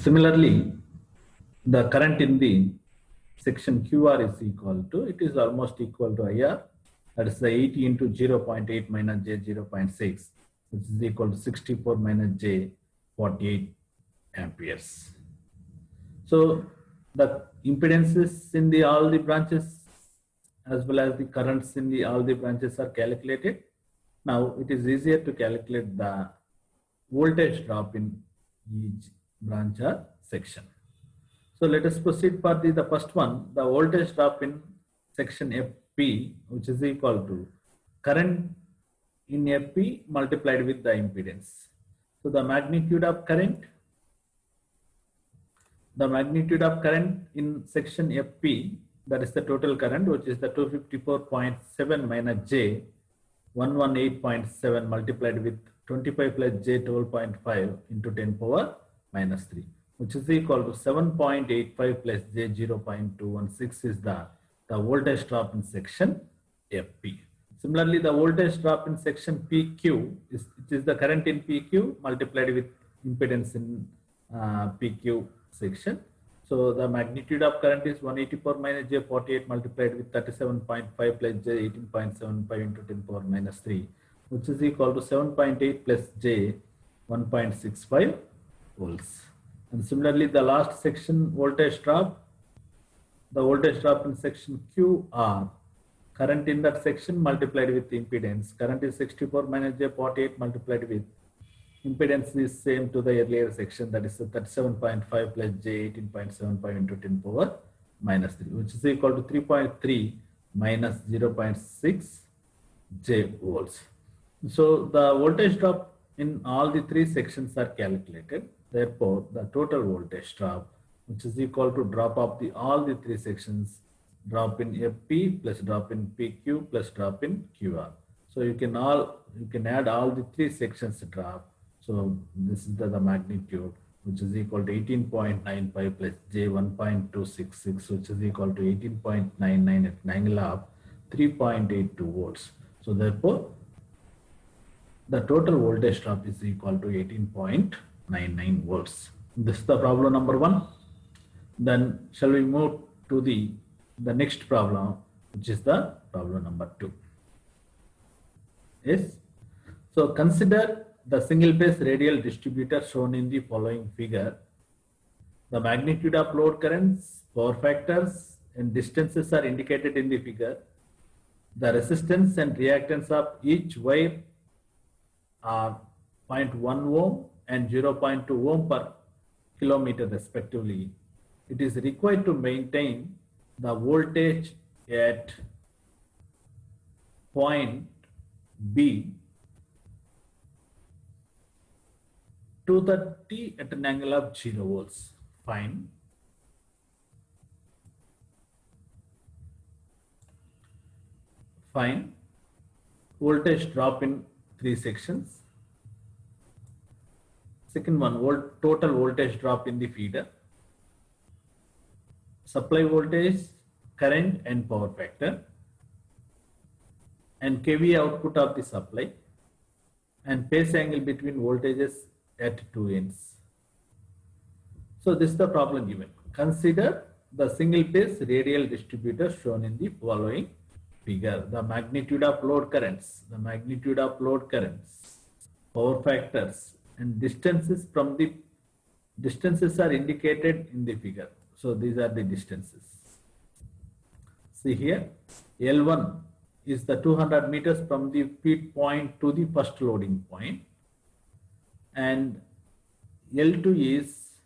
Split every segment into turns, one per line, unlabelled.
Similarly, the current in the section QR is equal to, it is almost equal to IR, that is the 80 into 0.8 minus J 0.6, which is equal to 64 minus J 48 amperes. So the impedances in the all the branches as well as the currents in the all the branches are calculated. Now it is easier to calculate the voltage drop in each branch or section. So let us proceed for the first one, the voltage drop in section FP, which is equal to current in FP multiplied with the impedance. So the magnitude of current in section FP, that is the total current, which is the 254.7 minus J 118.7 multiplied with 25 plus J 12.5 into 10 power minus 3, which is equal to 7.85 plus J 0.216 is the voltage drop in section FP. Similarly, the voltage drop in section PQ is the current in PQ multiplied with impedance in PQ section. So the magnitude of current is 184 minus J 48 multiplied with 37.5 plus J 18.75 into 10 power minus 3, which is equal to 7.8 plus J 1.65 volts. And similarly, the last section voltage drop, the voltage drop in section QR, current in that section multiplied with impedance. Current is 64 minus J 48 multiplied with impedance is same to the earlier section, that is 37.5 plus J 18.75 into 10 power minus 3, which is equal to 3.3 minus 0.6 J volts. So the voltage drop in all the three sections are calculated. Therefore, the total voltage drop, which is equal to drop of all the three sections, drop in FP plus drop in PQ plus drop in QR. So you can add all the three sections drop. So this is the magnitude, which is equal to 18.95 plus J 1.266, which is equal to 18.99 at an angle of 3.82 volts. So therefore, the total voltage drop is equal to 18.99 volts. This is the problem number 1. Then shall we move to the next problem, which is the problem number 2. Yes. So consider the single phase radial distributor shown in the following figure. The magnitude of load currents, power factors, and distances are indicated in the figure. The resistance and reactance of each wire are 0.1 ohm and 0.2 ohm per kilometer respectively. It is required to maintain the voltage at point B 230 at an angle of 0 volts. Fine. Voltage drop in three sections. Second one, total voltage drop in the feeder. Supply voltage, current and power factor. And kVA output of the supply. And phase angle between voltages at two ends. So this is the problem given. Consider the single phase radial distributor shown in the following figure. The magnitude of load currents, power factors, and distances are indicated in the figure. So these are the distances. See here, L1 is the 200 meters from the feed point to the first loading point. And L2 is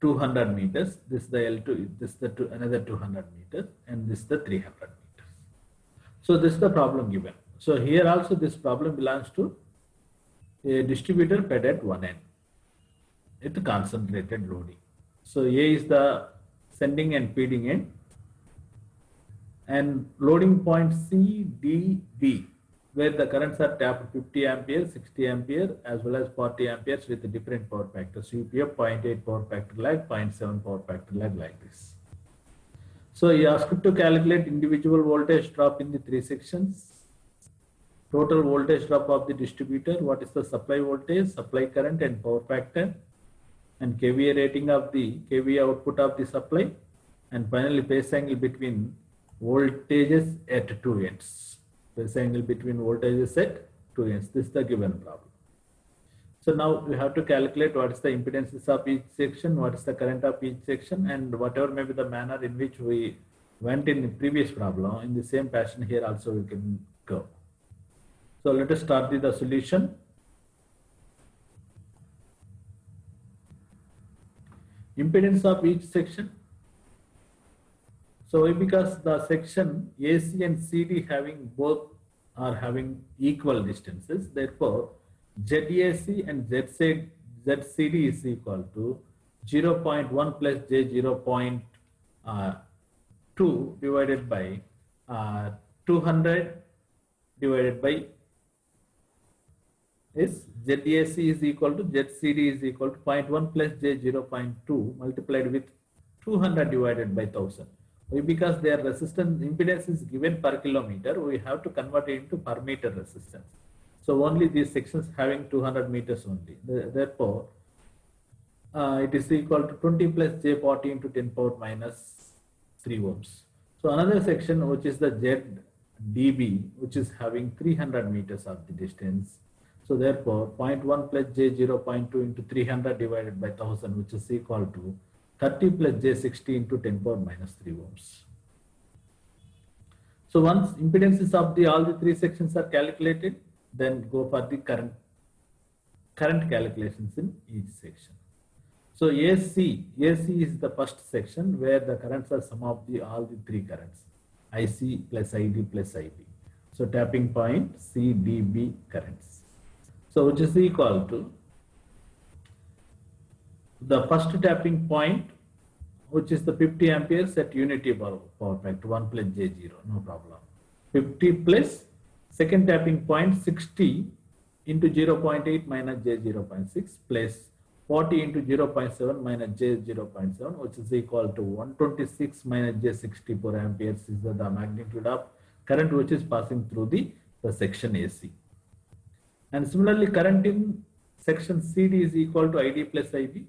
200 meters. This is the L2, this is another 200 meters, and this is the 300 meters. So this is the problem given. So here also this problem belongs to a distributor fed at one end with concentrated loading. So A is the sending and feeding end, and loading point C, D, B, where the currents are tapped 50 ampere, 60 ampere, as well as 40 amperes with different power factors. UPF 0.8 power factor lag, 0.7 power factor lag, like this. So you are asked to calculate individual voltage drop in the three sections. Total voltage drop of the distributor, what is the supply voltage, supply current and power factor, and KVA rating of the KVA output of the supply, and finally phase angle between voltages at two ends. Phase angle between voltages at two ends. This is the given problem. So now we have to calculate what is the impedances of each section, what is the current of each section, and whatever may be the manner in which we went in the previous problem, in the same fashion here also we can go. So let us start with the solution. Impedance of each section. So because the section AC and CD are having equal distances, therefore ZAC and ZCD is equal to 0.1 plus J 0.2 divided by 200 divided by ZAC is equal to ZCD is equal to 0.1 plus J 0.2 multiplied with 200 divided by 1000. Because their resistance impedance is given per kilometer, we have to convert it into per meter resistance. So only these sections having 200 meters only. Therefore, it is equal to 20 plus J 40 into 10 power minus 3 ohms. So another section which is the ZDB, which is having 300 meters of the distance. So therefore 0.1 plus J 0.2 into 300 divided by 1000, which is equal to 30 plus J 60 into 10 power minus 3 ohms. So once impedances of all the three sections are calculated, then go for the current calculations in each section. So AC is the first section where the currents are sum of all the three currents, IC plus ID plus IB. So tapping point CDB currents. So which is equal to the first tapping point, which is the 50 amperes at unity power factor 1 plus J0, no problem. 50 plus second tapping point 60 into 0.8 minus J 0.6 plus 40 into 0.7 minus J 0.7, which is equal to 126 minus J 64 amperes is the magnitude of current which is passing through the section AC. And similarly, current in section CD is equal to ID plus IB.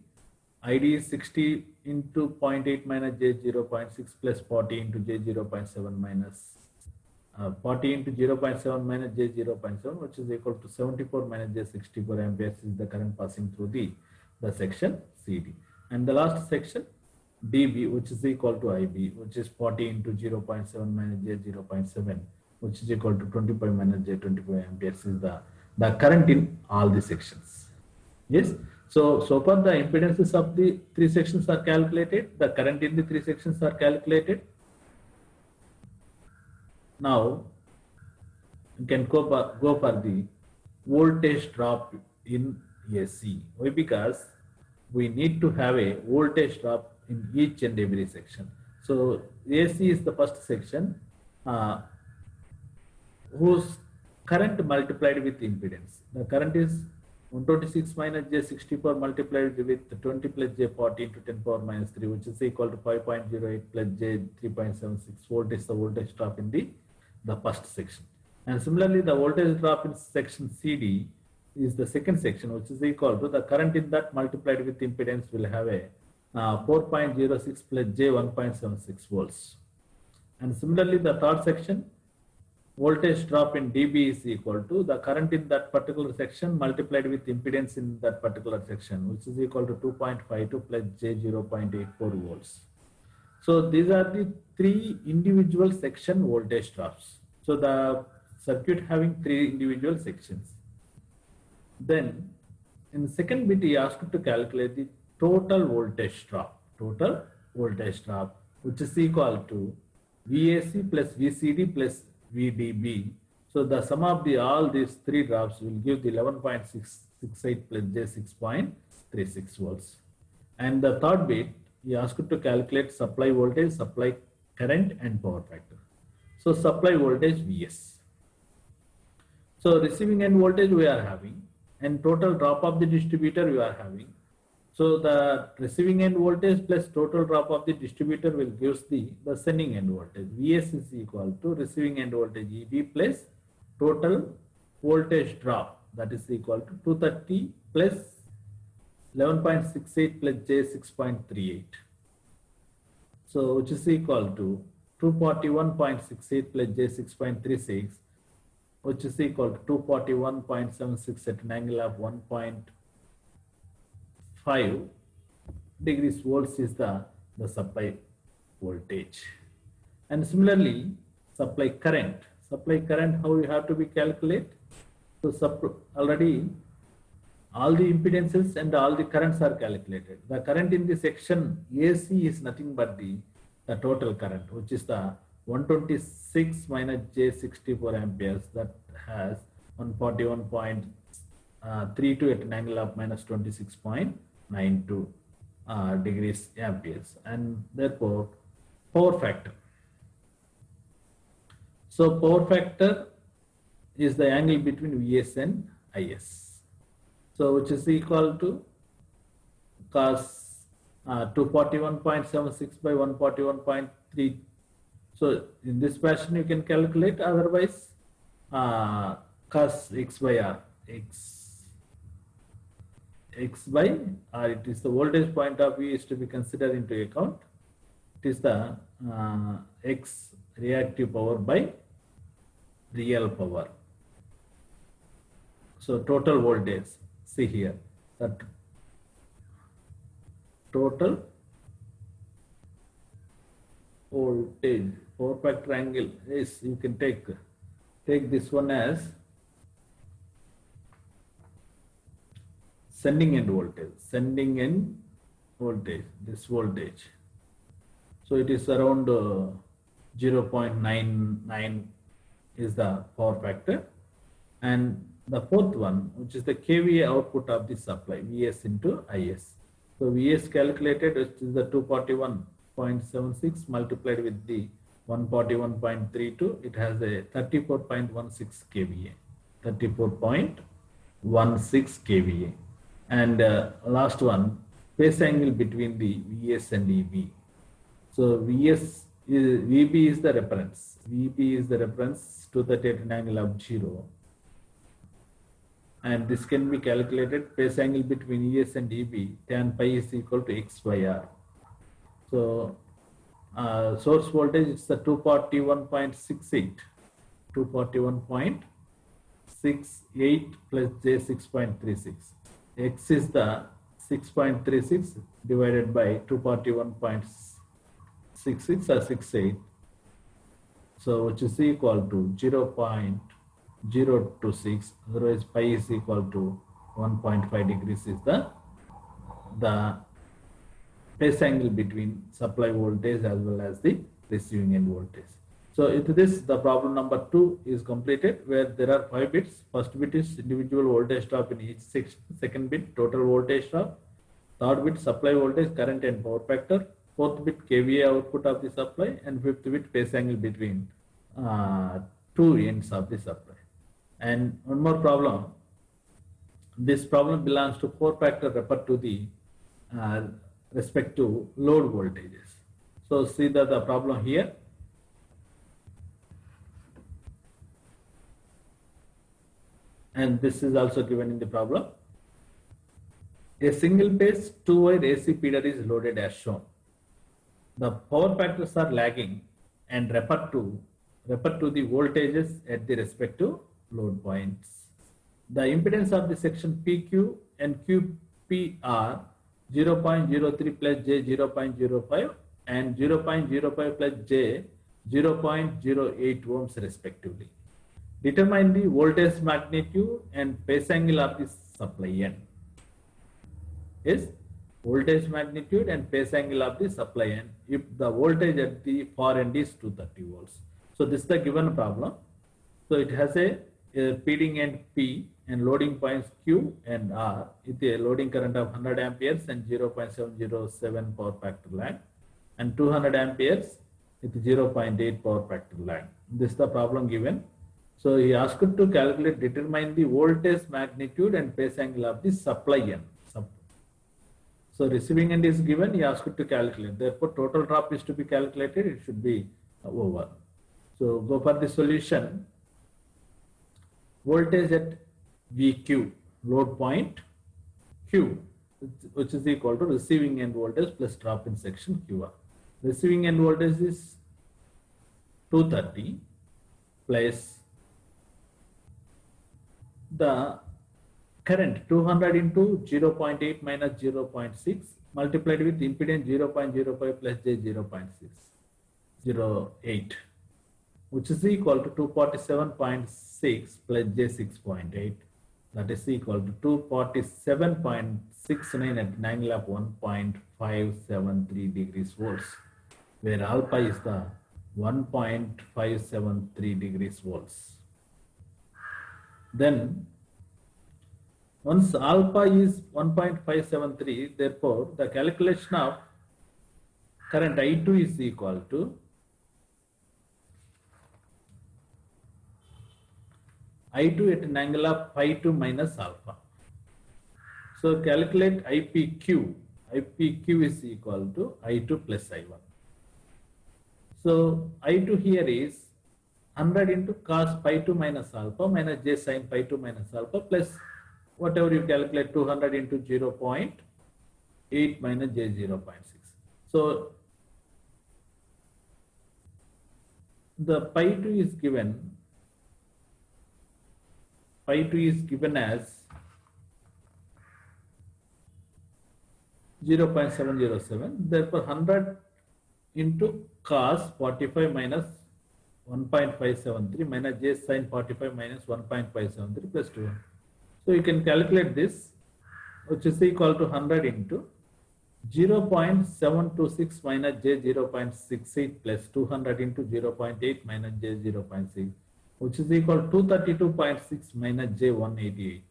ID is 60 into 0.8 minus J 0.6 plus 40 into J 0.7 minus 40 into 0.7 minus J 0.7, which is equal to 74 minus J 64 amperes is the current passing through the section CD. And the last section DB, which is equal to IB, which is 40 into 0.7 minus J 0.7, which is equal to 25 minus J 25 amperes is the current in all the sections. Yes. So far the impedances of the three sections are calculated, the current in the three sections are calculated. Now you can go for the voltage drop in AC. Why? Because we need to have a voltage drop in each and every section. So AC is the first section whose current multiplied with impedance. The current is 126 minus J 64 multiplied with 20 plus J 40 into 10 power minus 3, which is equal to 5.08 plus J 3.76 volt is the voltage drop in the first section. And similarly, the voltage drop in section CD is the second section, which is equal to the current in that multiplied with impedance will have a 4.06 plus J 1.76 volts. And similarly, the third section, voltage drop in dB is equal to the current in that particular section multiplied with impedance in that particular section, which is equal to 2.52 plus J 0.84 volts. So these are the three individual section voltage drops. So the circuit having three individual sections. Then in the second bit, he asked to calculate the total voltage drop, which is equal to VAC plus VCD plus VDB. So the sum of all these three drops will give the 11.668 plus J 6.36 volts. And the third bit, he asked to calculate supply voltage, supply current and power factor. So supply voltage Vs. So receiving end voltage we are having, and total drop of the distributor we are having. So the receiving end voltage plus total drop of the distributor will give the sending end voltage. Vs is equal to receiving end voltage EB plus total voltage drop, that is equal to 230 plus 11.68 plus J 6.38. So which is equal to 241.68 plus J 6.36, which is equal to 241.76 at an angle of 1.5 degrees volts is the supply voltage. And similarly, supply current. Supply current, how you have to be calculate? So already all the impedances and all the currents are calculated. The current in the section AC is nothing but the total current, which is the 126 minus J 64 amperes, that has 141.32 at an angle of minus 26.92 degrees amperes, and therefore power factor. So power factor is the angle between Vs and Is. So which is equal to cos 241.76 by 141.3. So in this fashion you can calculate, otherwise cos x by r, x by r, it is the voltage point of view is to be considered into account. It is the x reactive power by real power. So total voltage, see here, that total voltage, power factor angle is, you can take this one as sending end voltage, this voltage. So it is around 0.99 is the power factor. And the fourth one, which is the kVA output of the supply, Vs into Is. So Vs calculated, which is the 241.76 multiplied with the 141.32, it has a 34.16 kVA, 34.16 kVA. And last one, phase angle between the Vs and Eb. So Vb is the reference. Vb is the reference to the angle of 0. And this can be calculated, phase angle between Es and Eb, tan pi is equal to x by r. So source voltage is the 241.68, 241.68 plus J 6.36. X is the 6.36 divided by 241.66 or 68. So which is equal to 0.026, otherwise pi is equal to 1.5 degrees is the phase angle between supply voltage as well as the receiving end voltage. So with this, the problem number 2 is completed, where there are 5 bits. First bit is individual voltage drop in each section. Second bit, total voltage drop. Third bit, supply voltage, current and power factor. Fourth bit, kVA output of the supply. And fifth bit, phase angle between two ends of the supply. And one more problem. This problem belongs to power factor referred to the respect to load voltages. So see the problem here. And this is also given in the problem. A single phase 2-wire AC feeder is loaded as shown. The power factors are lagging and refer to the voltages at the respective load points. The impedance of the section PQ and QP are 0.03 plus J 0.05 and 0.05 plus J 0.08 ohms respectively. Determine the voltage magnitude and phase angle of the supply end. Is voltage magnitude and phase angle of the supply end if the voltage at the far end is 230 volts. So this is the given problem. So it has a feeding end P and loading points Q and R with a loading current of 100 amperes and 0.707 power factor lag, and 200 amperes with 0.8 power factor lag. This is the problem given. So he asked to calculate, determine the voltage magnitude and phase angle of the supply end. So receiving end is given, he asked to calculate. Therefore, total drop is to be calculated, it should be over. So go for the solution. Voltage at VQ, load point Q, which is equal to receiving end voltage plus drop in section QR. Receiving end voltage is 230 plus the current 200 into 0.8 minus 0.6 multiplied with impedance 0.05 plus j 0.608, which is equal to 247.6 plus j 6.8, that is equal to 247.69 at 9 lap 1.573 degrees volts, where alpha is the 1.573 degrees volts. Then once alpha is 1.573, therefore the calculation of current I2 is equal to I2 at an angle of phi 2 minus alpha. So calculate IPQ. IPQ is equal to I2 plus I1. So I2 here is 100 into cos phi 2 minus alpha minus j sin phi 2 minus alpha plus whatever you calculate, 200 into 0.8 minus j 0.6. So the pi 2 is given as 0.707. Therefore 100 into cos 45 minus 1.573 minus j sin 45 minus 1.573 plus 2. So you can calculate this, which is equal to 100 into 0.726 minus j 0.68 plus 200 into 0.8 minus j 0.6, which is equal to 232.6 minus j 188.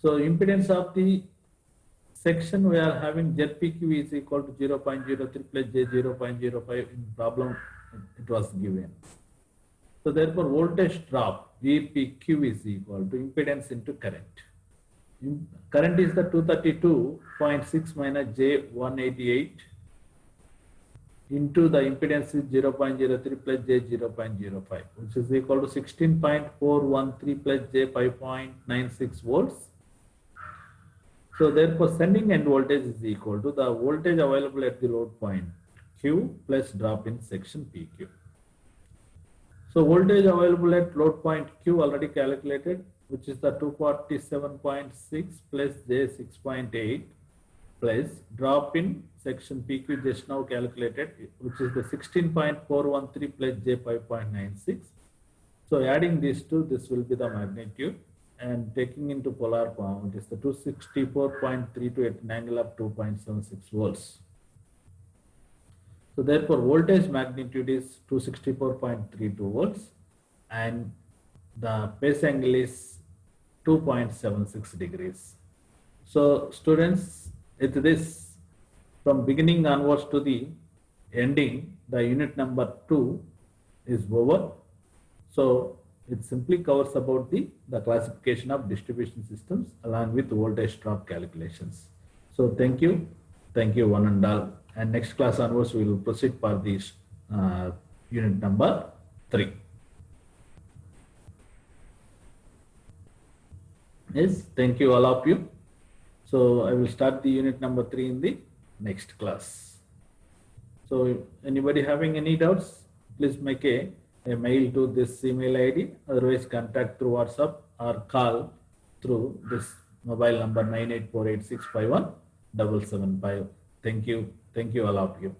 So impedance of the section we are having ZPQ is equal to 0.03 plus j 0.05. In problem it was given. So therefore voltage drop VPQ is equal to impedance into current. Current is the 232.6 minus j 188 into the impedance is 0.03 plus j 0.05, which is equal to 16.413 plus j 5.96 volts. So therefore sending end voltage is equal to the voltage available at the load point Q plus drop in section PQ. So voltage available at load point Q already calculated, which is the 247.6 plus j 6.8 plus drop in section PQ just now calculated, which is the 16.413 plus j 5.96. So adding these two, this will be the magnitude, and taking into polar form, it is the 264.32 at an angle of 2.76 volts. So therefore voltage magnitude is 264.32 volts and the phase angle is 2.76 degrees. So students, with this, from beginning onwards to the ending, the unit number 2 is over. So it simply covers about the classification of distribution systems along with voltage drop calculations. So thank you one and all. And next class onwards we will proceed for this unit number 3. Yes, thank you all of you. So I will start the unit number 3 in the next class. So anybody having any doubts, please make a mail to this email ID, otherwise contact through WhatsApp or call through this mobile number 9848651775. Thank you all of you.